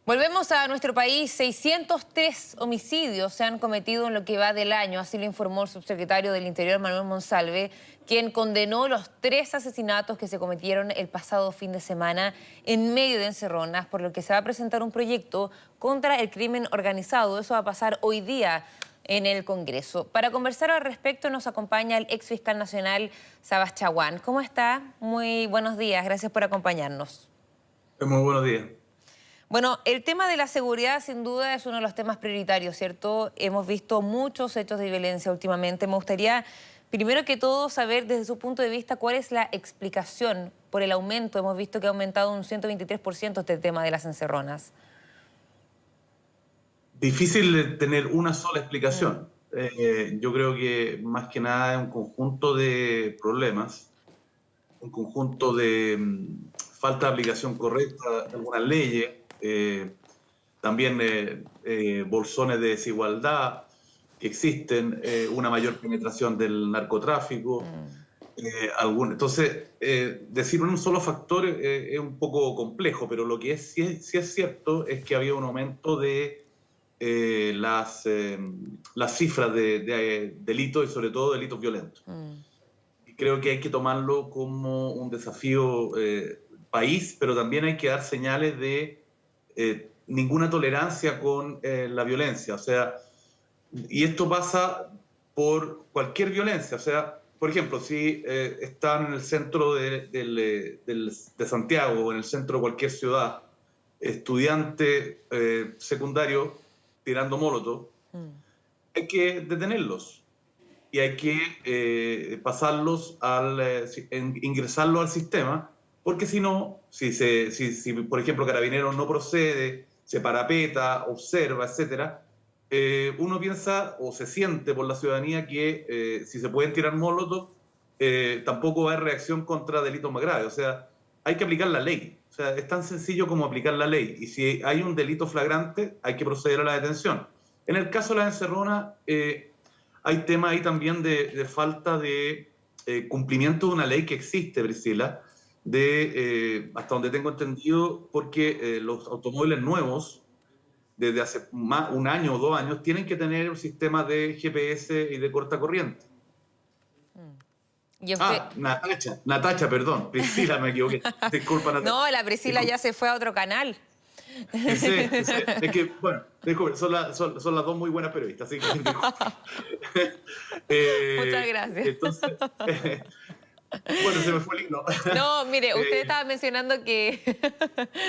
Volvemos a nuestro país. 603 homicidios se han cometido en lo que va del año, así lo informó el subsecretario del Interior, Manuel Monsalve, quien condenó los 3 asesinatos que se cometieron el pasado fin de semana en medio de encerronas, por lo que se va a presentar un proyecto contra el crimen organizado. Eso va a pasar hoy día en el Congreso. Para conversar al respecto nos acompaña el ex fiscal nacional, Sabas Chaguán. ¿Cómo está? Muy buenos días, gracias por acompañarnos. Muy buenos días. Bueno, el tema de la seguridad sin duda es uno de los temas prioritarios, ¿cierto? Hemos visto muchos hechos de violencia últimamente. Me gustaría, primero que todo, saber desde su punto de vista cuál es la explicación por el aumento. Hemos visto que ha aumentado un 123% este tema de las encerronas. Difícil de tener una sola explicación. Yo creo que más que nada es un conjunto de problemas, un conjunto de falta de aplicación correcta de algunas leyes, también bolsones de desigualdad que existen, una mayor penetración del narcotráfico. Entonces, decir un solo factor es un poco complejo, pero lo que sí es cierto es que había un aumento de las cifras de delitos y sobre todo delitos violentos. Y creo que hay que tomarlo como un desafío país, pero también hay que dar señales de ninguna tolerancia con la violencia. O sea, y esto pasa por cualquier violencia. O sea, por ejemplo, si están en el centro de Santiago o en el centro de cualquier ciudad, estudiante secundario tirando molotov, hay que detenerlos y hay que pasarlos ingresarlos al sistema, porque si no, si por ejemplo Carabineros no procede, se parapeta, observa, etcétera, uno piensa o se siente por la ciudadanía que si se pueden tirar molotov, tampoco va a haber reacción contra delitos más graves. O sea, hay que aplicar la ley. O sea, es tan sencillo como aplicar la ley. Y si hay un delito flagrante, hay que proceder a la detención. En el caso de la encerrona, hay temas ahí también de falta de cumplimiento de una ley que existe, Priscila, hasta donde tengo entendido, porque los automóviles nuevos, desde hace un año o 2 años, tienen que tener un sistema de GPS y de corta corriente. ¿Y usted? Natacha, perdón. Priscila, me equivoqué. Disculpa, Natacha. No, la Priscila ya se fue a otro canal. Es que, bueno, disculpe, son las dos muy buenas periodistas, así que Muchas gracias. Entonces, bueno, se me fue el hilo. No, mire, usted estaba mencionando que...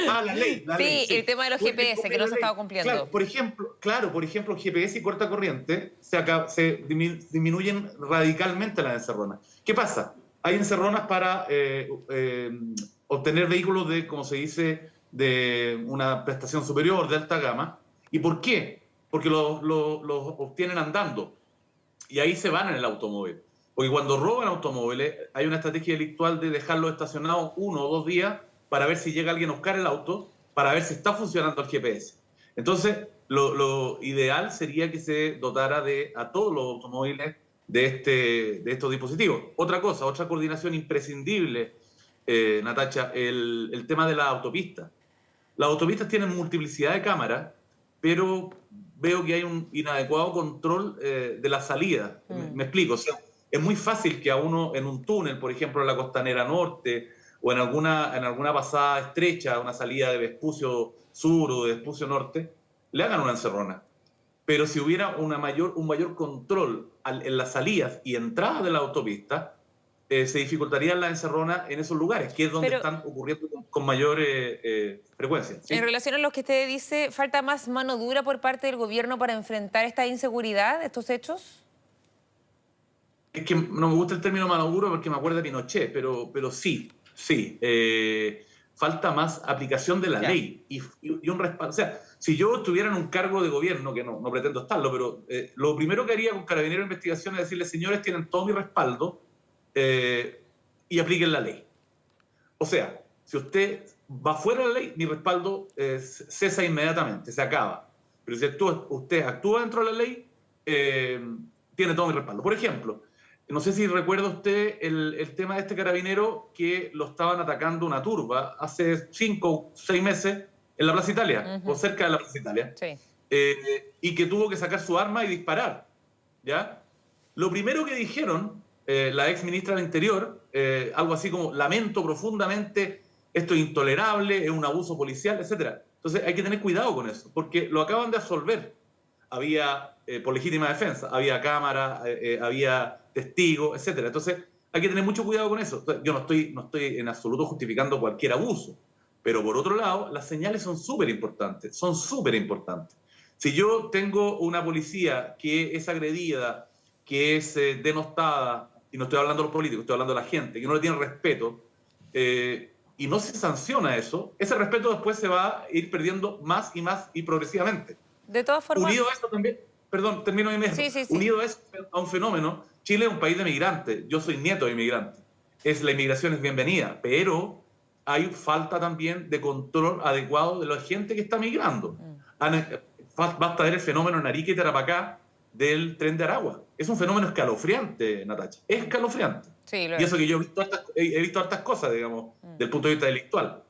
la ley. Sí, el tema de los GPS, que no se estaba cumpliendo. Claro, por ejemplo, GPS y corta corriente se disminuyen radicalmente las encerronas. ¿Qué pasa? Hay encerronas para obtener vehículos de, como se dice, de una prestación superior, de alta gama. ¿Y por qué? Porque los obtienen andando. Y ahí se van en el automóvil. Porque cuando roban automóviles, hay una estrategia delictual de dejarlos estacionados 1 o 2 días para ver si llega alguien a buscar el auto, para ver si está funcionando el GPS. Entonces, lo ideal sería que se dotara a todos los automóviles de estos dispositivos. Otra coordinación imprescindible, Natacha, el tema de las autopistas. Las autopistas tienen multiplicidad de cámaras, pero veo que hay un inadecuado control de la salida. Me explico. O sea, es muy fácil que a uno en un túnel, por ejemplo, en la Costanera Norte, o en alguna pasada estrecha, una salida de Vespucio Sur o de Vespucio Norte, le hagan una encerrona. Pero si hubiera un mayor control en las salidas y entradas de la autopista, se dificultarían las encerronas en esos lugares, que es donde están ocurriendo con mayor frecuencia. ¿Sí? En relación a lo que usted dice, ¿falta más mano dura por parte del gobierno para enfrentar esta inseguridad, estos hechos? Es que no me gusta el término mano dura porque me acuerda de Pinochet, pero sí. Falta más aplicación de la ley y un respaldo. O sea, si yo estuviera en un cargo de gobierno, que no pretendo estarlo, pero lo primero que haría con Carabineros de Investigación es decirles, señores, tienen todo mi respaldo, y apliquen la ley. O sea, si usted va fuera de la ley, mi respaldo cesa inmediatamente, se acaba. Pero si usted actúa dentro de la ley, tiene todo mi respaldo. Por ejemplo, no sé si recuerda usted el tema de este carabinero que lo estaban atacando una turba hace 5 o 6 meses en la Plaza Italia, o cerca de la Plaza Italia, Sí. y que tuvo que sacar su arma y disparar, ¿ya? Lo primero que dijeron la ex ministra del Interior, algo así como, lamento profundamente, esto es intolerable, es un abuso policial, etc. Entonces hay que tener cuidado con eso, porque lo acaban de absolver. Había, por legítima defensa, había cámara, había testigos, etc. Entonces hay que tener mucho cuidado con eso. Yo no estoy en absoluto justificando cualquier abuso, pero por otro lado, las señales son súper importantes, son súper importantes. Si yo tengo una policía que es agredida, que es denostada, y no estoy hablando de los políticos, estoy hablando de la gente, que no le tiene respeto, y no se sanciona eso, ese respeto después se va a ir perdiendo más y progresivamente. De todas formas... Unido a eso también, perdón, termino mi ejemplo. Sí, sí, sí. Unido a eso, a un fenómeno, Chile es un país de migrantes, yo soy nieto de inmigrantes, la inmigración es bienvenida, pero hay falta también de control adecuado de la gente que está migrando. Basta ver el fenómeno en Arica y Tarapacá del tren de Aragua. Es un fenómeno escalofriante, Natacha. Es escalofriante. Sí, y eso que yo he visto hartas cosas, digamos, del punto de vista delictual.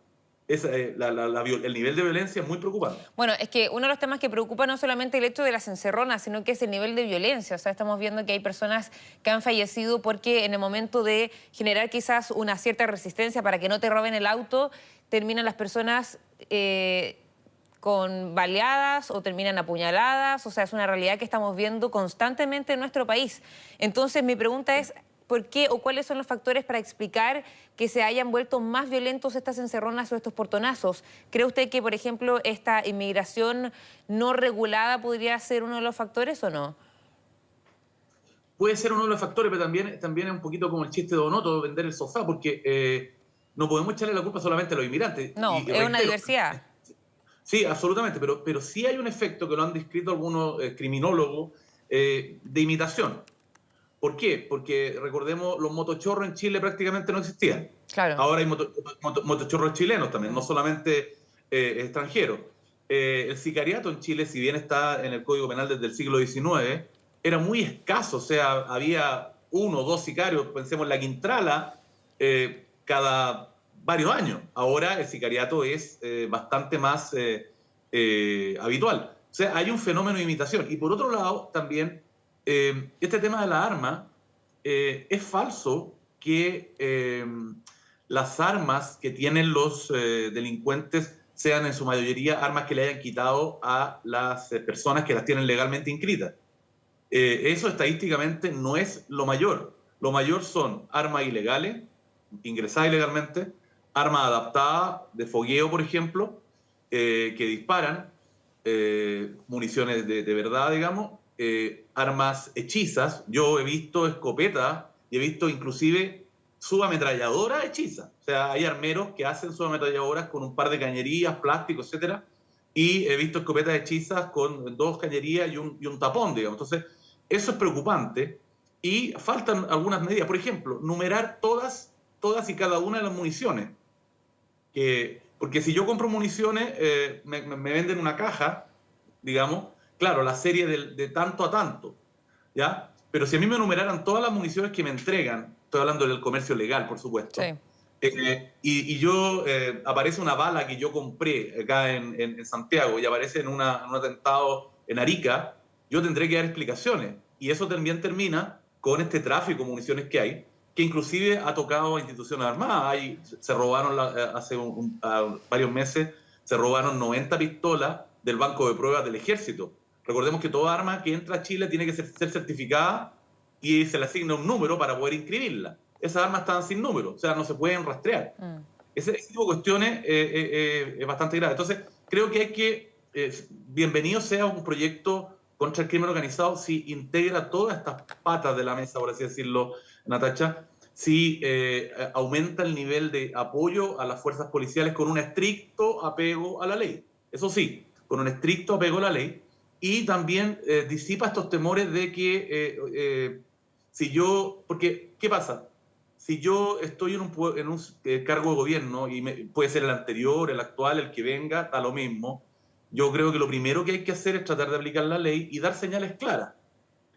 El nivel de violencia es muy preocupante. Bueno, es que uno de los temas que preocupa no solamente el hecho de las encerronas, sino que es el nivel de violencia. O sea, estamos viendo que hay personas que han fallecido porque en el momento de generar quizás una cierta resistencia para que no te roben el auto, terminan las personas con baleadas o terminan apuñaladas. O sea, es una realidad que estamos viendo constantemente en nuestro país. Entonces, mi pregunta es, ¿por qué o cuáles son los factores para explicar que se hayan vuelto más violentos estas encerronas o estos portonazos? ¿Cree usted que, por ejemplo, esta inmigración no regulada podría ser uno de los factores o no? Puede ser uno de los factores, pero también es un poquito como el chiste de Donoto, vender el sofá, porque no podemos echarle la culpa solamente a los inmigrantes. No, es una diversidad. Sí, absolutamente, pero sí hay un efecto que lo han descrito algunos criminólogos de imitación. ¿Por qué? Porque recordemos, los motochorros en Chile prácticamente no existían. Claro. Ahora hay motochorros chilenos también, no solamente extranjeros. El sicariato en Chile, si bien está en el Código Penal desde el siglo XIX, era muy escaso. O sea, había 1 o 2 sicarios, pensemos en la Quintrala, cada varios años. Ahora el sicariato es bastante más habitual. O sea, hay un fenómeno de imitación. Y por otro lado, también, este tema de la arma, es falso que las armas que tienen los delincuentes sean en su mayoría armas que le hayan quitado a las personas que las tienen legalmente inscritas. Eso estadísticamente no es lo mayor. Lo mayor son armas ilegales, ingresadas ilegalmente, armas adaptadas de fogueo, por ejemplo, que disparan, municiones de verdad, digamos, armas hechizas. Yo he visto escopetas y he visto inclusive subametralladoras hechizas. O sea, hay armeros que hacen subametralladoras con un par de cañerías, plástico, etcétera, y he visto escopetas hechizas con 2 cañerías y un tapón, digamos. Entonces, eso es preocupante y faltan algunas medidas. Por ejemplo, numerar todas y cada una de las municiones. Porque si yo compro municiones, me venden una caja, digamos, claro, la serie de tanto a tanto, ¿ya? Pero si a mí me numeraran todas las municiones que me entregan, estoy hablando del comercio legal, por supuesto, Sí. y yo, aparece una bala que yo compré acá en Santiago y aparece en un atentado en Arica, yo tendré que dar explicaciones. Y eso también termina con este tráfico de municiones que hay, que inclusive ha tocado a instituciones armadas. Se robaron hace varios meses, se robaron 90 pistolas del banco de pruebas del ejército. Recordemos que toda arma que entra a Chile tiene que ser certificada y se le asigna un número para poder inscribirla. Esas armas estaban sin número, o sea, no se pueden rastrear. Ese tipo de cuestiones es bastante grave. Entonces, creo que hay que, bienvenido sea un proyecto contra el crimen organizado si integra todas estas patas de la mesa, por así decirlo, Natacha, si aumenta el nivel de apoyo a las fuerzas policiales con un estricto apego a la ley. Eso sí, con un estricto apego a la ley, y también disipa estos temores de que porque, ¿qué pasa? Si yo estoy en un cargo de gobierno, y puede ser el anterior, el actual, el que venga, da lo mismo, yo creo que lo primero que hay que hacer es tratar de aplicar la ley y dar señales claras.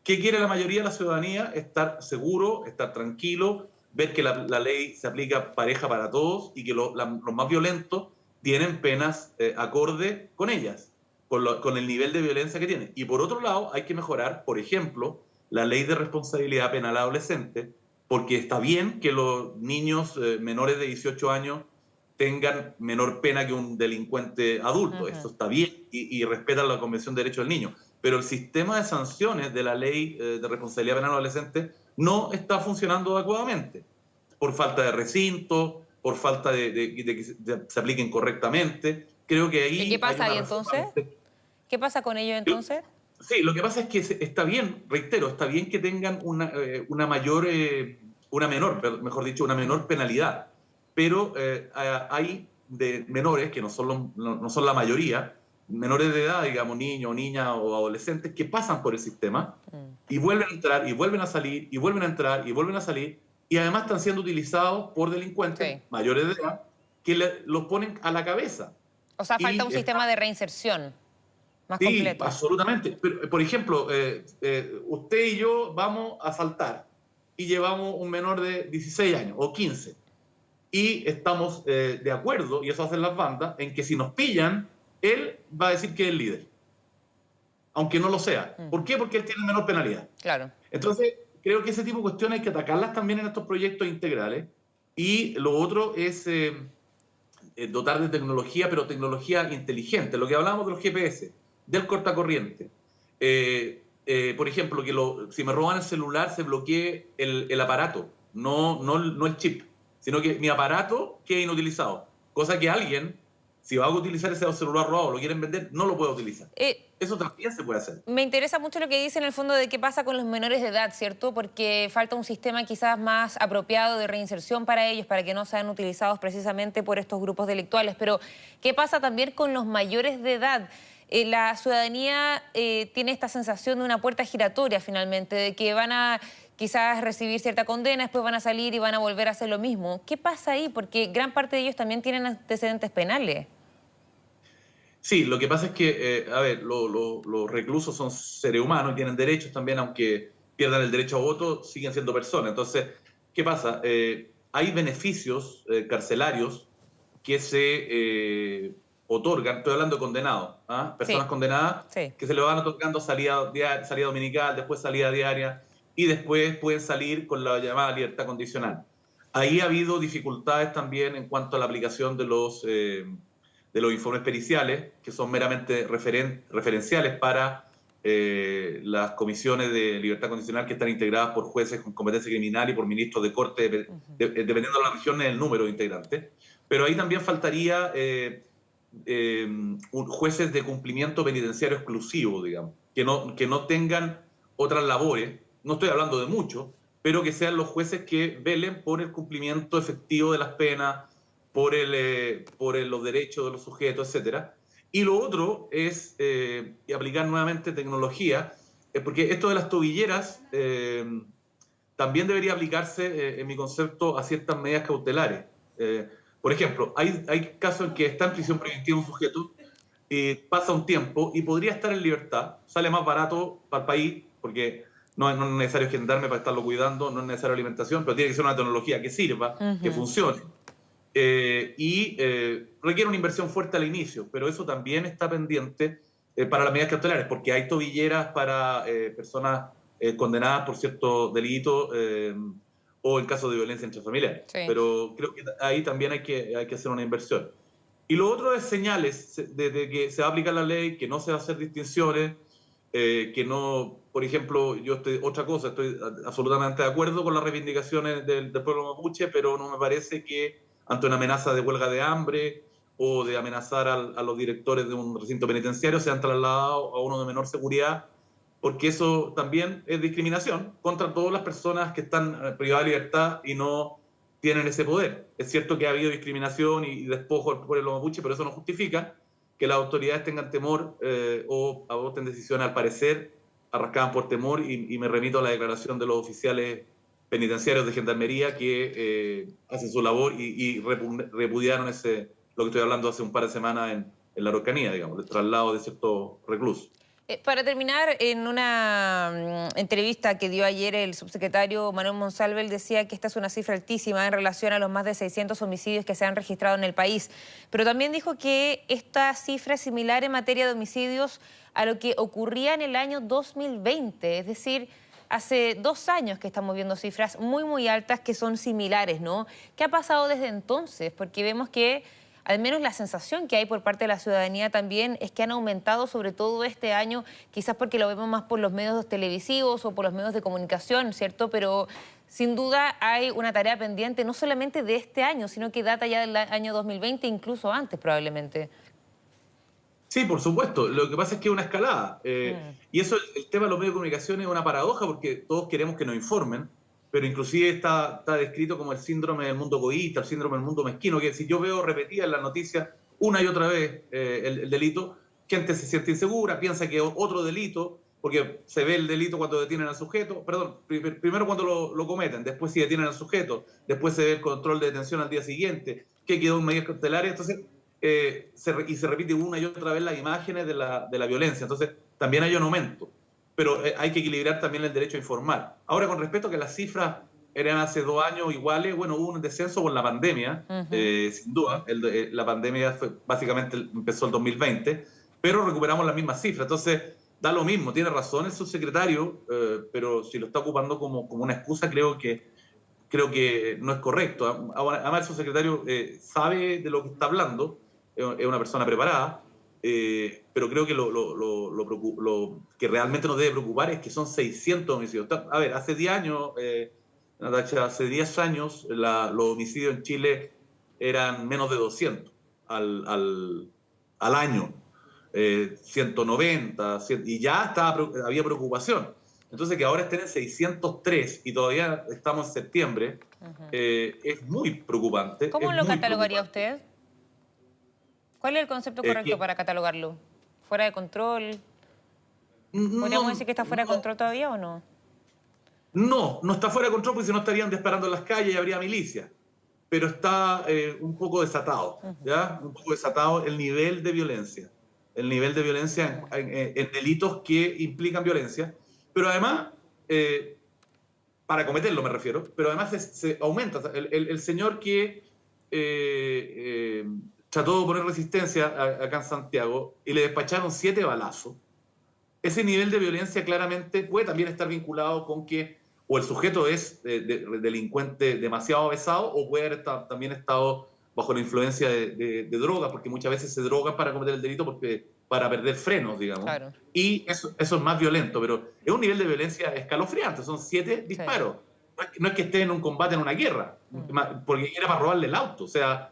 ¿Qué quiere la mayoría de la ciudadanía? Estar seguro, estar tranquilo, ver que la ley se aplica pareja para todos y que los más violentos tienen penas acorde con ellas, con el nivel de violencia que tienen. Y por otro lado, hay que mejorar, por ejemplo, la ley de responsabilidad penal adolescente, porque está bien que los niños menores de 18 años tengan menor pena que un delincuente adulto. Eso está bien y respetan la Convención de Derechos del Niño. Pero el sistema de sanciones de la ley de responsabilidad penal adolescente no está funcionando adecuadamente, por falta de recinto, por falta de que se apliquen correctamente. Creo que ¿Y qué ahí hay pasa una ahí reforma. entonces? ¿Qué pasa con ello entonces? Sí, lo que pasa es que está bien, reitero, está bien que tengan una mayor, una menor, mejor dicho, una menor penalidad, pero hay de menores, que no son la mayoría, menores de edad, digamos, niños, o niñas o adolescentes, que pasan por el sistema y vuelven a entrar, y vuelven a salir, y vuelven a entrar, y vuelven a salir, y además están siendo utilizados por delincuentes mayores de edad que los ponen a la cabeza. O sea, falta un sistema de reinserción más Sí, completo. absolutamente. Pero, por ejemplo, usted y yo vamos a asaltar y llevamos un menor de 16 años o 15 y estamos de acuerdo, y eso hacen las bandas, en que si nos pillan, él va a decir que es el líder, aunque no lo sea. ¿Por qué? Porque él tiene menor penalidad. Claro. Entonces, creo que ese tipo de cuestiones hay que atacarlas también en estos proyectos integrales. Y lo otro es dotar de tecnología, pero tecnología inteligente. Lo que hablábamos de los GPS, del cortacorriente. Por ejemplo, que si me roban el celular, se bloquee el aparato, no el chip, sino que mi aparato quede inutilizado. Cosa que alguien, si va a utilizar ese celular robado, lo quieren vender, no lo puede utilizar. Eso también se puede hacer. Me interesa mucho lo que dice en el fondo de qué pasa con los menores de edad, ¿cierto? Porque falta un sistema quizás más apropiado de reinserción para ellos, para que no sean utilizados precisamente por estos grupos delictuales. Pero, ¿qué pasa también con los mayores de edad? La ciudadanía tiene esta sensación de una puerta giratoria finalmente, de que van a quizás recibir cierta condena, después van a salir y van a volver a hacer lo mismo. ¿Qué pasa ahí? Porque gran parte de ellos también tienen antecedentes penales. Sí, lo que pasa es que, a ver, los reclusos son seres humanos y tienen derechos también, aunque pierdan el derecho a voto, siguen siendo personas. Entonces, ¿qué pasa? Hay beneficios carcelarios que se otorgan, estoy hablando de condenados, personas condenadas, que se le van otorgando salida dominical, después salida diaria, y después pueden salir con la llamada libertad condicional. Ahí ha habido dificultades también en cuanto a la aplicación de los informes periciales, que son meramente referenciales para las comisiones de libertad condicional que están integradas por jueces con competencia criminal y por ministros de corte, dependiendo de la región, el número de integrantes. Pero ahí también faltaría jueces de cumplimiento penitenciario exclusivo, digamos, que no tengan otras labores, no estoy hablando de mucho, pero que sean los jueces que velen por el cumplimiento efectivo de las penas, por los derechos de los sujetos, etc. Y lo otro es aplicar nuevamente tecnología, porque esto de las tobilleras también debería aplicarse, en mi concepto, a ciertas medidas cautelares. Por ejemplo, hay casos en que está en prisión preventiva un sujeto, pasa un tiempo y podría estar en libertad, sale más barato para el país, porque no es necesario gendarme para estarlo cuidando, no es necesaria alimentación, pero tiene que ser una tecnología que sirva, que funcione. Requiere una inversión fuerte al inicio, pero eso también está pendiente para las medidas cautelares, porque hay tobilleras para personas condenadas por cierto delito o en caso de violencia intrafamiliar. Pero creo que ahí también hay que hacer una inversión. Y lo otro es señales de que se va a aplicar la ley, que no se va a hacer distinciones, que no, por ejemplo, estoy absolutamente de acuerdo con las reivindicaciones del pueblo mapuche, pero no me parece que ante una amenaza de huelga de hambre o de amenazar a los directores de un recinto penitenciario sean trasladados a uno de menor seguridad, porque eso también es discriminación contra todas las personas que están privadas de libertad y no tienen ese poder. Es cierto que ha habido discriminación y despojo al pueblo mapuche, pero eso no justifica que las autoridades tengan temor o adopten decisiones, al parecer, arrascadas por temor, y me remito a la declaración de los oficiales penitenciarios de gendarmería que hacen su labor y repudiaron lo que estoy hablando hace un par de semanas en la Araucanía, digamos, el traslado de ciertos reclusos. Para terminar, en una entrevista que dio ayer el subsecretario Manuel Monsalve, él decía que esta es una cifra altísima en relación a los más de 600 homicidios que se han registrado en el país. Pero también dijo que esta cifra es similar en materia de homicidios a lo que ocurría en el año 2020. Es decir, hace 2 años que estamos viendo cifras muy altas que son similares, ¿no? ¿Qué ha pasado desde entonces? Porque vemos que al menos la sensación que hay por parte de la ciudadanía también es que han aumentado, sobre todo este año, quizás porque lo vemos más por los medios televisivos o por los medios de comunicación, ¿cierto? Pero sin duda hay una tarea pendiente, no solamente de este año, sino que data ya del año 2020, incluso antes probablemente. Sí, por supuesto. Lo que pasa es que es una escalada. Y eso, el tema de los medios de comunicación es una paradoja porque todos queremos que nos informen, pero inclusive está descrito como el síndrome del mundo egoísta, el síndrome del mundo mezquino, que si yo veo repetida en las noticias una y otra vez el delito, gente se siente insegura, piensa que es otro delito, porque se ve el delito cuando detienen al sujeto, perdón, primero cuando lo cometen, después si detienen al sujeto, después se ve el control de detención al día siguiente, que quedó en medidas cautelares, entonces, se repite una y otra vez las imágenes de la violencia, entonces también hay un aumento. Pero hay que equilibrar también el derecho a informar. Ahora, con respecto a que las cifras eran hace 2 años iguales, bueno, hubo un descenso por la pandemia, sin duda. La pandemia básicamente empezó el 2020, pero recuperamos las mismas cifras. Entonces, da lo mismo, tiene razón el subsecretario, pero si lo está ocupando como una excusa, creo que no es correcto. Además, el subsecretario sabe de lo que está hablando, es una persona preparada, pero creo que lo que realmente nos debe preocupar es que son 600 homicidios. A ver, hace 10 años, Natacha, hace 10 años los homicidios en Chile eran menos de 200 al año, 190, y ya había preocupación. Entonces, que ahora estén en 603 y todavía estamos en septiembre, es muy preocupante. ¿Cómo lo catalogaría usted? ¿Cuál es el concepto correcto para catalogarlo? ¿Fuera de control? ¿Podríamos decir que está fuera de control todavía o no? No está fuera de control porque si no estarían disparando en las calles y habría milicia. Pero está un poco desatado, ¿ya? Un poco desatado el nivel de violencia. El nivel de violencia en delitos que implican violencia. Pero además, para cometerlo me refiero, pero además se aumenta. El señor que trató de poner resistencia acá en Santiago y le despacharon 7 balazos. Ese nivel de violencia claramente puede también estar vinculado con que o el sujeto es delincuente demasiado avesado o puede haber también estado bajo la influencia de drogas, porque muchas veces se drogan para cometer el delito para perder frenos, digamos. Claro. Y eso es más violento, pero es un nivel de violencia escalofriante, son 7 disparos. Sí. No es que esté en un combate, en una guerra, porque era para robarle el auto, o sea...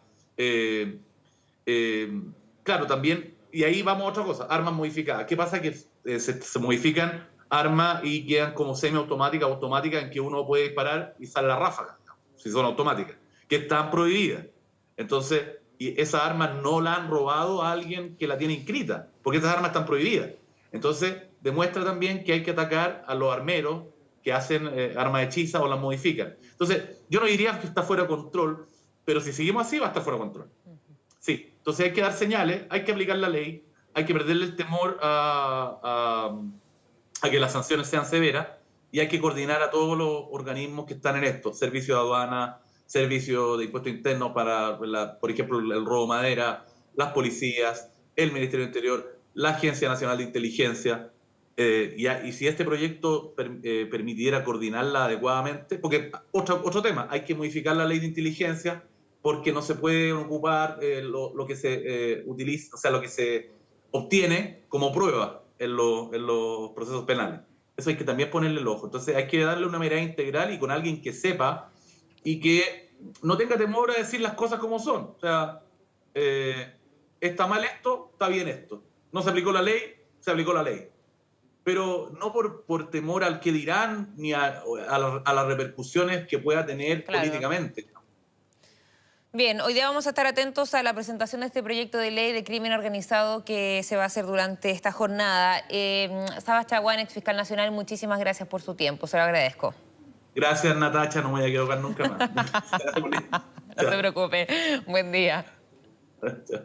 claro, también, y ahí vamos a otra cosa, armas modificadas. ¿Qué pasa? Que se modifican armas y quedan como semiautomáticas, automáticas, en que uno puede disparar y sale la ráfaga, si son automáticas, que están prohibidas. Entonces, y esas armas no la han robado a alguien que la tiene inscrita, porque esas armas están prohibidas. Entonces, demuestra también que hay que atacar a los armeros que hacen armas hechizas o las modifican. Entonces, yo no diría que está fuera de control, pero si seguimos así va a estar fuera de control. Sí, entonces hay que dar señales, hay que aplicar la ley, hay que perderle el temor a que las sanciones sean severas y hay que coordinar a todos los organismos que están en esto, servicio de aduana, servicio de impuestos internos para, por ejemplo, el robo de madera, las policías, el Ministerio del Interior, la Agencia Nacional de Inteligencia, y si este proyecto permitiera coordinarla adecuadamente, porque otro tema, hay que modificar la ley de inteligencia, porque no se puede ocupar lo que se utiliza, o sea, lo que se obtiene como prueba en los procesos penales. Eso hay que también ponerle el ojo. Entonces hay que darle una mirada integral y con alguien que sepa y que no tenga temor a decir las cosas como son. O sea, está mal esto, está bien esto. No se aplicó la ley, se aplicó la ley. Pero no por temor al que dirán ni a las repercusiones que pueda tener políticamente. Bien, hoy día vamos a estar atentos a la presentación de este proyecto de ley de crimen organizado que se va a hacer durante esta jornada. Sabas Chaguán, ex fiscal nacional, muchísimas gracias por su tiempo, se lo agradezco. Gracias, Natacha, no me voy a equivocar nunca más. No se preocupe, buen día. Chao.